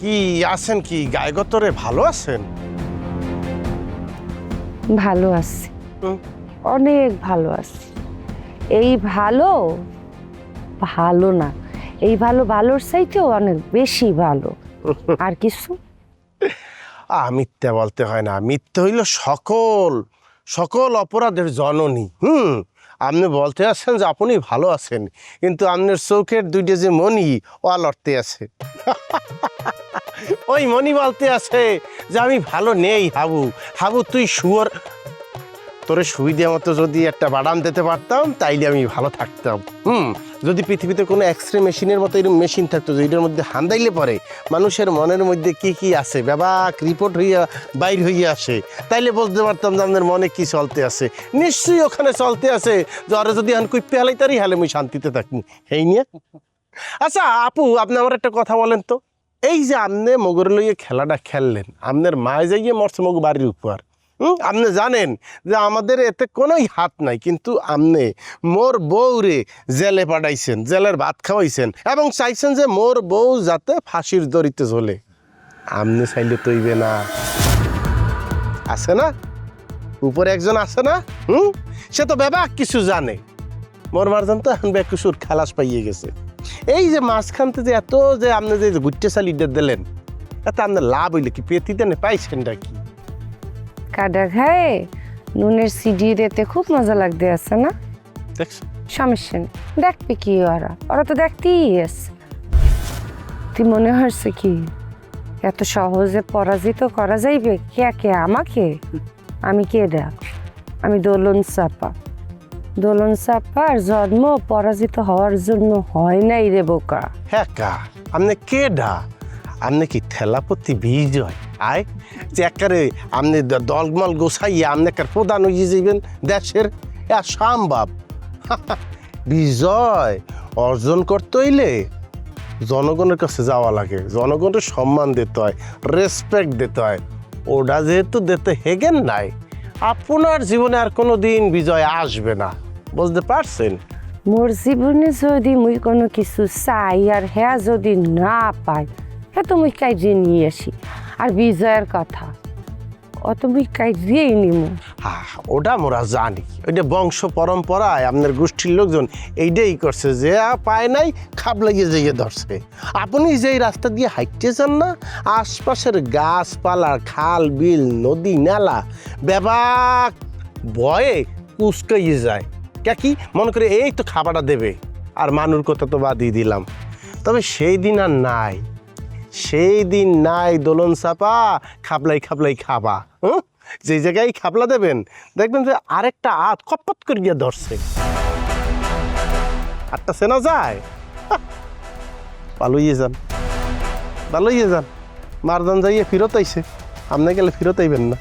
কি আছেন কি গায়ে গতরে ভালো আছেন? ভালো আছি, হুম। অনেক ভালো আছি। এই ভালো ভালো না, এই ভালো ভালোর চাইতেও অনেক বেশি ভালো। আর কিছু? মিথ্যা বলতে হয় না, মিথ্যা হইল সকল সকল অপরাধের জননী। আপনি বলতে আছেন যে আপনি ভালো আছেন, কিন্তু আপনার চোখের দুইটা যে মণি ও লড়তে আছে। ওই মণি বলতে আছে যে আমি ভালো নেই। হাবু হাবু তুই শুয়োর, তোরে সুবিধা মতো যদি একটা বাদাম দিতে পারতাম তাইলে আমি ভালো থাকতাম। যদি পৃথিবীতে কোনো এক্সরে মেশিনের মতো এরকম মেশিন থাকতো যেটার মধ্যে হান্দাইলে পরে মানুষের মনের মধ্যে কি কি আছে ব্যাপাক রিপোর্ট হইয়া বাইর হইয়া আসে, তাইলে বলতে পারতাম যে আপনার মনে কি চলতে আছে। নিশ্চয়ই ওখানে চলতে আছে যে ওরা যদি আমি কুইপে হালাই তারই হালে মুই শান্তিতে থাকি এই নিয়ে। আচ্ছা আপু, আপনি আমার একটা কথা বলেন তো, এই যে আপনি মগর লইয়ে খেলাটা খেললেন, আপনার মায়ে যাইয়ে মরছে মগ বাড়ির উপর। আপনি জানেন যে আমাদের এতে কোনোই হাত নাই, কিন্তু আপনি মোর বউরে জেলে পাঠাইছেন, জেলের ভাত খাওয়াইছেন এবং চাইছেন যে মোর বউ যাতে ফাঁসির দড়িতে ঝোলে। আপনি চাইলে তৈবে না, আছে না উপরে একজন আছে না, সে তো ব্যাপার কিছু জানে। মোর মারজান তো এখন বেকুসুর খালাস পাইয়ে গেছে। এই যে মাঝখানতে যে এত যে আপনি যে গুট্টে চালিয়ে দিলেন, এত আপনার লাভ হইলে কি পেতিতে পাইছেনটা কি? কাডা খায় নুনের সিডি রেতে খুব মজা লাগতে আছে না? দেখছো সমস্যা নেই, দেখবি কি ওরা, ওরা তো দেখতেই আছে। তুই মনে হচ্ছে কি এত সহজে পরাজিত করা যাইবে? কে কে আমাকে? আমি কে ডাক? আমি দোলন চাপা। দোলন চাপার জন্ম পরাজিত হওয়ার জন্য হয় নাই রে বোকা। হ্যাঁ কা, আপনি কে ডা? আপনি কি থেলাপতি বিজয় আয় যে একারে আপনি দলমল গোসাইয়া আপনি একার প্রধান হয়ে যাইবেন দেশের? সম্ভব? বিজয় অর্জন করতে হইলে জনগণের কাছে যাওয়া লাগে, জনগণের সম্মান দিতে হয়, রেসপেক্ট দিতে হয়। ওটা যেহেতু দিতে হেগেন নাই, আপনার জীবনে আর কোনো দিন বিজয় আসবে না, বুঝতে পারছেন? মোর জীবনে যদি মুই কোনো কিছু চাই আর হ্যাঁ যদি না পাই, হ্যাঁ তো মুই কাইজে নিয়ে আসি। আর বিজয়ের কথা অত মুই কাইজেই নিমু। ওটা মোরা জানি, ওইটা বংশ পরম্পরায় আপনার গোষ্ঠীর লোকজন এইটাই করছে, যে পায় নাই খাপ লাগিয়ে যাইয়ে ধরছে। আপনি যেই রাস্তা দিয়ে হাঁটতে চান না, আশপাশের গাছপালা, খাল বিল নদী নালা ব্যাপাক ভয়ে কুচকাইয়ে যায়। কি মনে করে এই তো খাবারটা দেবে, আর মানুর কথা তো বাদই দিলাম। তবে সেই দিন আর নাই, সেই দিন নাই দোলন চাপা খাবলাই খাবলাই খাবা। যে জায়গায় খাবলা দেবেন দেখবেন যে আরেকটা হাত খপত করে গিয়ে ধরছে। আটটা চেনা যায়, পালইয়ে যান, পালইয়ে যান। মারদান যাইয়ে ফিরত আইছে, আপনি গেলে ফিরত আইবেন না।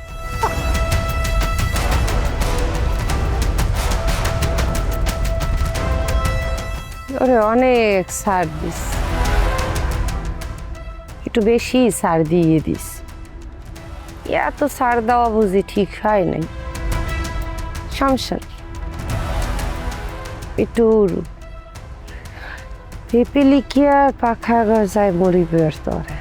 ওরে অনেক ছাড় দিস, একটু বেশি ছাড় দিয়ে দিস। এত ছাড় দেওয়া বুঝি ঠিক হয় নাই। সমস্যা নেই, একটু পেঁপে লিখিয়া পাখা গজায় মরিবে আর তরে।